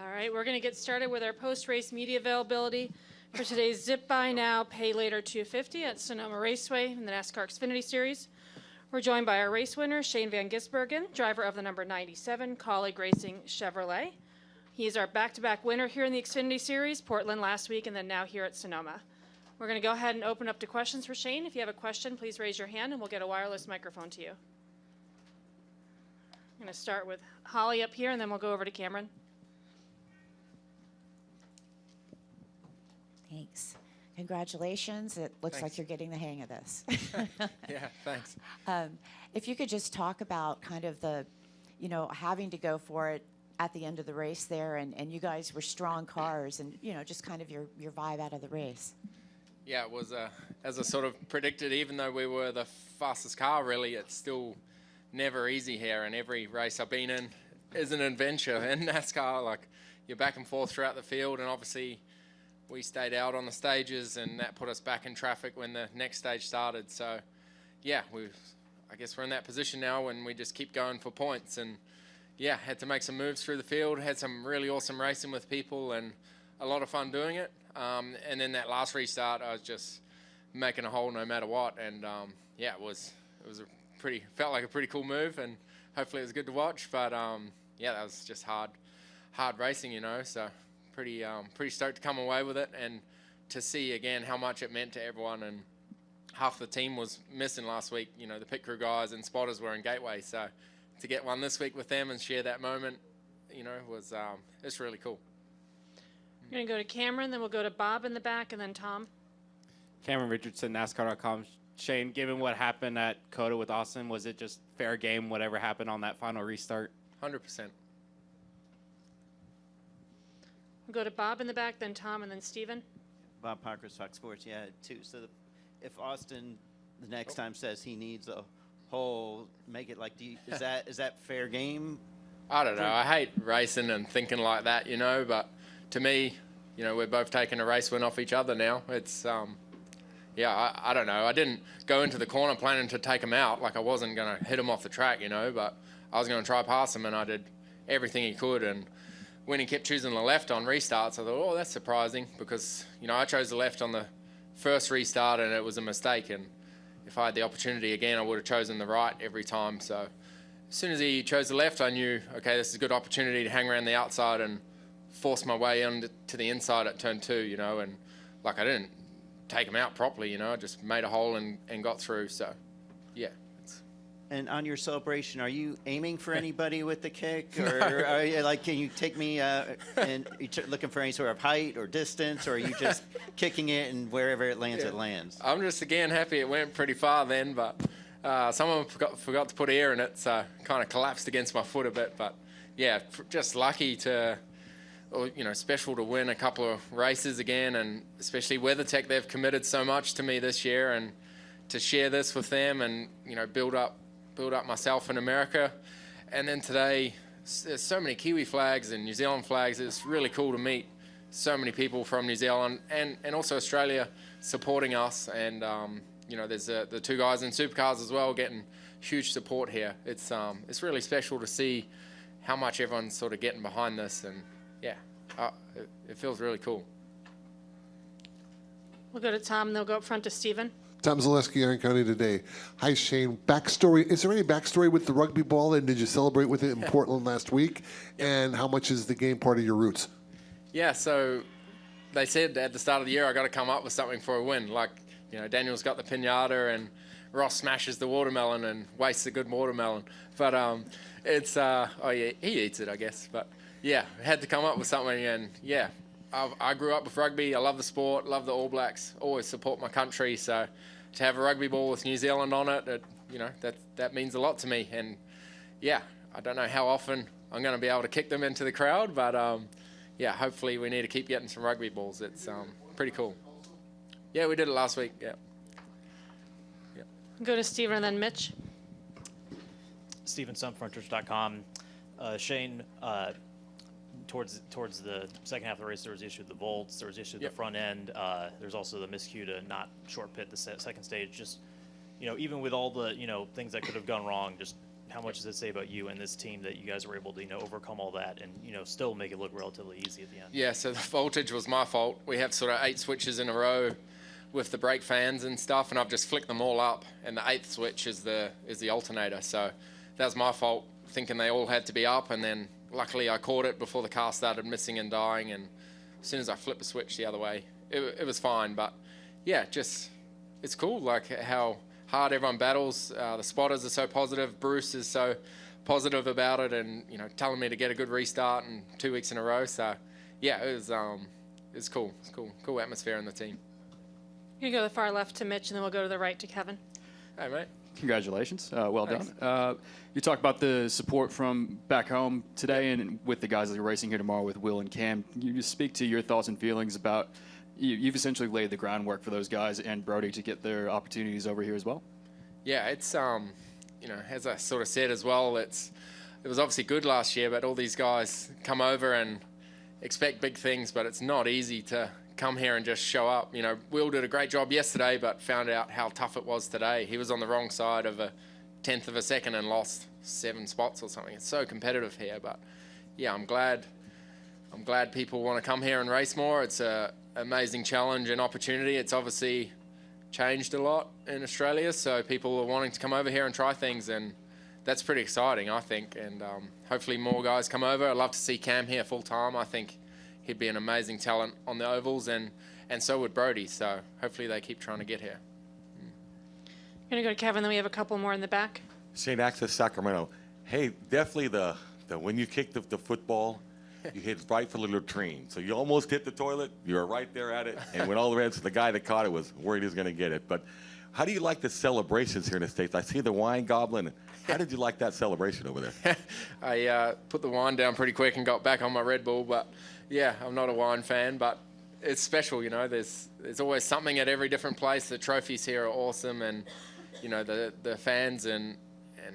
All right, we're going to get started with our post-race media availability for today's Zip By Now, Pay Later 250 at Sonoma Raceway in the NASCAR Xfinity Series. We're joined by our race winner, Shane Van Gisbergen, driver of the number 97 Colleague Racing Chevrolet. He is our back-to-back winner here in the Xfinity Series, Portland last week and then now here at Sonoma. We're going to go ahead and open up to questions for Shane. If you have a question, please raise your hand and we'll get a wireless microphone to you. I'm going to start with Holly up here and then we'll go over to Cameron. Thanks. Congratulations. It looks like you're getting the hang of this. Yeah, thanks. If you could just talk about kind of the, having to go for it at the end of the race there, and you guys were strong cars, and, just kind of your vibe out of the race. Yeah, it was, as I sort of predicted, even though we were the fastest car, really, it's still never easy here, and every race I've been in is an adventure in NASCAR. Like, you're back and forth throughout the field, and obviously we stayed out on the stages, and that put us back in traffic when the next stage started. So, yeah, I guess we're in that position now when we just keep going for points. And, yeah, had to make some moves through the field, had some really awesome racing with people, and a lot of fun doing it. And then that last restart, I was just making a hole no matter what. And, yeah, felt like a pretty cool move, and hopefully it was good to watch. But, yeah, that was just hard racing, so pretty stoked to come away with it and to see again how much it meant to everyone. And half the team was missing last week. The pit crew guys and spotters were in Gateway, so to get one this week with them and share that moment, was it's really cool. We're going to go to Cameron, then we'll go to Bob in the back, and then Tom. Cameron Richardson, NASCAR.com. Shane, given what happened at COTA with Austin, was it just fair game, whatever happened on that final restart? 100%. We'll go to Bob in the back, then Tom, and then Steven. Bob Parker, Fox Sports. Yeah, too. So if Austin the next time says he needs a hole, make it like, is that fair game? I don't know. I hate racing and thinking like that, but to me, we're both taking a race win off each other now. It's, yeah, I don't know. I didn't go into the corner planning to take him out. Like, I wasn't going to hit him off the track, but I was going to try past him, and I did everything he could. And when he kept choosing the left on restarts, I thought, oh, that's surprising, because, I chose the left on the first restart and it was a mistake. And if I had the opportunity again, I would have chosen the right every time. So as soon as he chose the left, I knew, okay, this is a good opportunity to hang around the outside and force my way on to the inside at turn 2, and like, I didn't take him out properly, I just made a hole and got through. So, yeah. And on your celebration, are you aiming for anybody with the kick, or are you like, can you take me and you looking for any sort of height or distance, or are you just kicking it and wherever it lands, it lands? I'm just again happy it went pretty far then, but someone forgot to put air in it, so kind of collapsed against my foot a bit. But yeah, just lucky to, special to win a couple of races again, and especially WeatherTech, they've committed so much to me this year, and to share this with them and build up myself in America. And then today, there's so many Kiwi flags and New Zealand flags. It's really cool to meet so many people from New Zealand and also Australia supporting us. And, there's the two guys in supercars as well getting huge support here. It's really special to see how much everyone's sort of getting behind this. And, yeah, it feels really cool. We'll go to Tom, and they'll go up front to Steven. Tom Zaleski, Iron County Today. Hi, Shane. Backstory. Is there any backstory with the rugby ball, and did you celebrate with it in Portland last week? Yep. And how much is the game part of your roots? Yeah, so they said at the start of the year I got to come up with something for a win. Like, Daniel's got the piñata, and Ross smashes the watermelon and wastes a good watermelon. But it's, he eats it, I guess. But, yeah, had to come up with something, and, yeah. I grew up with rugby. I love the sport, love the All Blacks, always support my country. So to have a rugby ball with New Zealand on it, that means a lot to me. And, yeah, I don't know how often I'm going to be able to kick them into the crowd. But, yeah, hopefully we need to keep getting some rugby balls. It's pretty cool. Yeah, we did it last week, yeah. Go to Steven and then Mitch. Steven, sunfronters.com. Shane, towards the second half of the race, there was the issue of the volts, there was the issue of the front end. There's also the miscue to not short pit the second stage. Just, even with all the, things that could have gone wrong, just, how much does it say about you and this team that you guys were able to, overcome all that and, still make it look relatively easy at the end? Yeah, so the voltage was my fault. We have sort of 8 switches in a row with the brake fans and stuff, and I've just flicked them all up, and the 8th switch is the alternator. So that was my fault, thinking they all had to be up, and then luckily I caught it before the car started missing and dying, and as soon as I flipped the switch the other way, it was fine. But yeah, just it's cool like how hard everyone battles. The spotters are so positive. Bruce is so positive about it, and telling me to get a good restart in 2 weeks in a row. So yeah, it's cool. It's cool atmosphere in the team. You can go to the far left to Mitch, and then we'll go to the right to Kevin. Hey mate. Congratulations. Well Thanks. done. You talked about the support from back home today and with the guys that are racing here tomorrow with Will and Cam. Can you just speak to your thoughts and feelings about you've essentially laid the groundwork for those guys and Brody to get their opportunities over here as well? Yeah, it's as I sort of said as well, it was obviously good last year, but all these guys come over and expect big things, but it's not easy to come here and just show up. Will did a great job yesterday, but found out how tough it was today. He was on the wrong side of a 1/10 of a second and lost 7 spots or something. It's so competitive here, but yeah, I'm glad people want to come here and race more. It's a amazing challenge and opportunity. It's obviously changed a lot in Australia, so people are wanting to come over here and try things, and that's pretty exciting, I think. And hopefully more guys come over. I'd love to see Cam here full time. I think he'd be an amazing talent on the ovals, and so would Brody. So hopefully they keep trying to get here. I'm going to go to Kevin, then we have a couple more in the back. St. Access, Sacramento. Hey, definitely the when you kick the football, you hit right for the latrine. So you almost hit the toilet. You were right there at it. And when all the rest, the guy that caught it was worried he was going to get it. But how do you like the celebrations here in the States? I see the wine goblin. How did you like that celebration over there? I put the wine down pretty quick and got back on my Red Bull. But yeah, I'm not a wine fan, but it's special. There's always something at every different place. The trophies here are awesome, and the fans and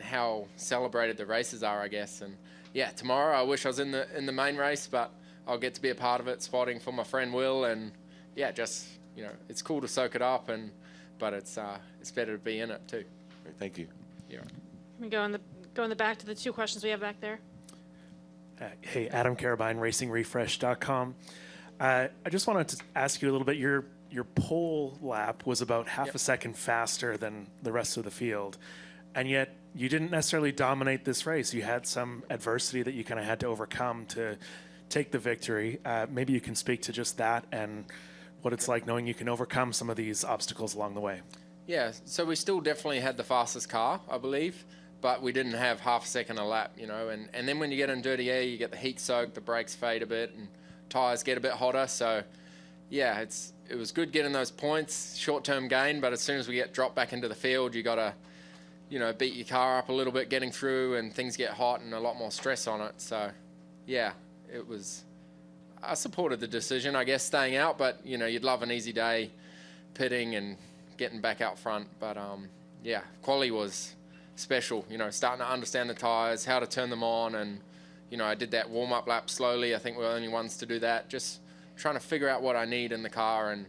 how celebrated the races are, I guess. And yeah, tomorrow I wish I was in the main race, but I'll get to be a part of it, spotting for my friend Will, and yeah, just it's cool to soak it up, but it's better to be in it too. Great, thank you. Yeah. We go in the back to the 2 questions we have back there. Hey, Adam Carabine, RacingRefresh.com. I just wanted to ask you a little bit. Your pole lap was about half a second faster than the rest of the field, and yet you didn't necessarily dominate this race. You had some adversity that you kind of had to overcome to take the victory. Maybe you can speak to just that and what it's like knowing you can overcome some of these obstacles along the way. Yeah, so we still definitely had the fastest car, I believe, but we didn't have half a second a lap, and then when you get in dirty air, you get the heat soak, the brakes fade a bit, and tires get a bit hotter. So yeah, it was good getting those points, short-term gain, but as soon as we get dropped back into the field, you got to beat your car up a little bit getting through, and things get hot and a lot more stress on it. So yeah, I supported the decision, I guess, staying out, but you'd love an easy day pitting and getting back out front. But yeah, quali was special, starting to understand the tires, how to turn them on, and I did that warm-up lap slowly. I think we're the only ones to do that, just trying to figure out what I need in the car and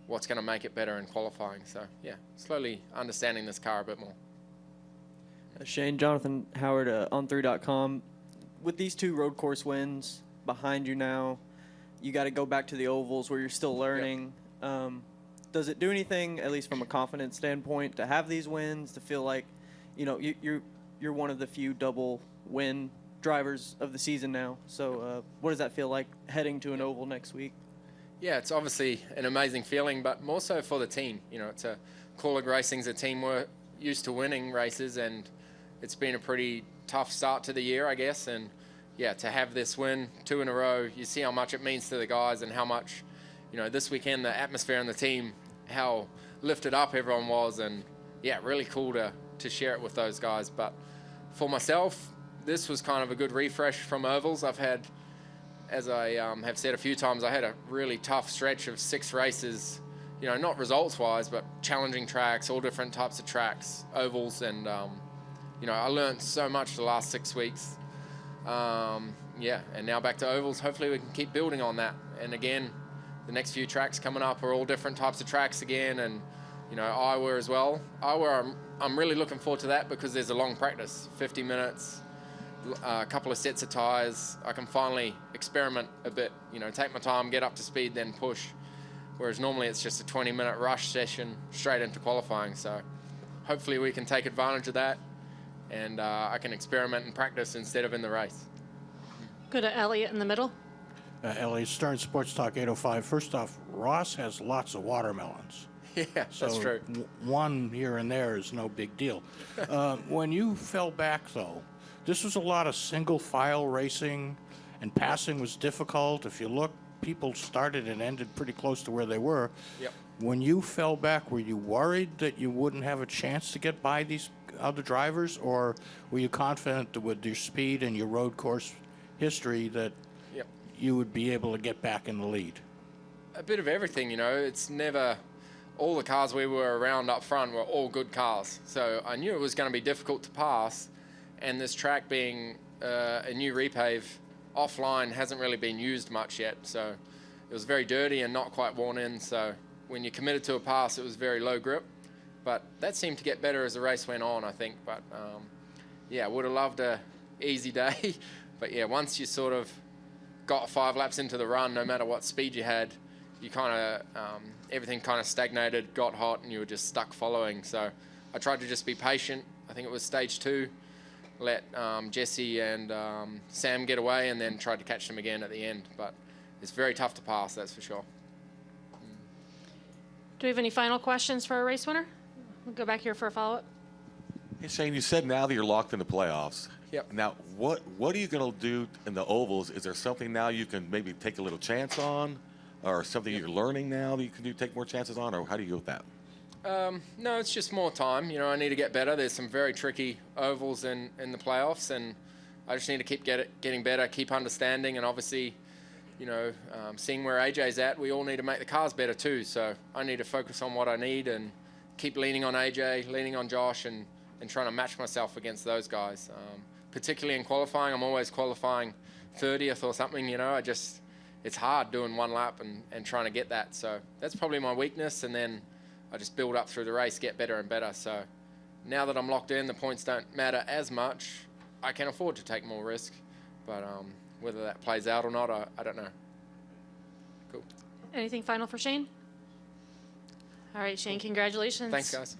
what's going to make it better in qualifying. So yeah, slowly understanding this car a bit more. Shane, Jonathan Howard, on3.com. With these 2 road course wins behind you now, you got to go back to the ovals where you're still learning. Yep. Does it do anything, at least from a confidence standpoint, to have these wins, to feel like, you're one of the few double win drivers of the season now? So what does that feel like heading to an oval next week? Yeah, it's obviously an amazing feeling, but more so for the team. It's Corlig Racing's a team we're used to winning races, and it's been a pretty tough start to the year, I guess. And yeah, to have this win 2 in a row, you see how much it means to the guys and how much, this weekend, the atmosphere and the team, how lifted up everyone was. And yeah, really cool to share it with those guys. But for myself, this was kind of a good refresh from ovals. I've had, as I have said a few times, I had a really tough stretch of 6 races, not results-wise, but challenging tracks, all different types of tracks, ovals, and, I learned so much the last 6 weeks. Yeah, and now back to ovals. Hopefully we can keep building on that. And again, the next few tracks coming up are all different types of tracks again, and Iowa as well. Iowa, I'm really looking forward to that because there's a long practice, 50 minutes, a couple of sets of tires. I can finally experiment a bit, take my time, get up to speed, then push. Whereas normally it's just a 20-minute rush session straight into qualifying. So hopefully we can take advantage of that, and I can experiment and practice instead of in the race. Go to Elliot in the middle. Elliot Stern, Sports Talk 805. First off, Ross has lots of watermelons. Yeah, So that's true. one here and there is no big deal. When you fell back, though, this was a lot of single file racing, and passing was difficult. If you look, people started and ended pretty close to where they were. Yep. When you fell back, were you worried that you wouldn't have a chance to get by these other drivers, or were you confident that with your speed and your road course history that Yep. you would be able to get back in the lead? A bit of everything, It's never... All the cars we were around up front were all good cars. So I knew it was going to be difficult to pass. And this track being a new repave offline hasn't really been used much yet. So it was very dirty and not quite worn in. So when you committed to a pass, it was very low grip. But that seemed to get better as the race went on, I think. But would have loved a easy day. But once you sort of got 5 laps into the run, no matter what speed you had, you kind of, everything kind of stagnated, got hot, and you were just stuck following. So I tried to just be patient. I think it was stage 2, let Jesse and Sam get away, and then tried to catch them again at the end. But it's very tough to pass, that's for sure. Do we have any final questions for our race winner? We'll go back here for a follow-up. Hey, Shane, you said now that you're locked in the playoffs. Yep. Now, what are you going to do in the ovals? Is there something now you can maybe take a little chance on? Or something you're learning now that you can take more chances on, or how do you go with that? No, it's just more time. I need to get better. There's some very tricky ovals in the playoffs, and I just need to keep getting better, keep understanding, and obviously, seeing where AJ's at, we all need to make the cars better too. So I need to focus on what I need and keep leaning on AJ, leaning on Josh, and trying to match myself against those guys. Particularly in qualifying, I'm always qualifying 30th or something. It's hard doing one lap and trying to get that. So that's probably my weakness, and then I just build up through the race, get better and better. So now that I'm locked in, the points don't matter as much. I can afford to take more risk, but whether that plays out or not, I don't know. Cool. Anything final for Shane? All right, Shane, congratulations. Thanks, guys.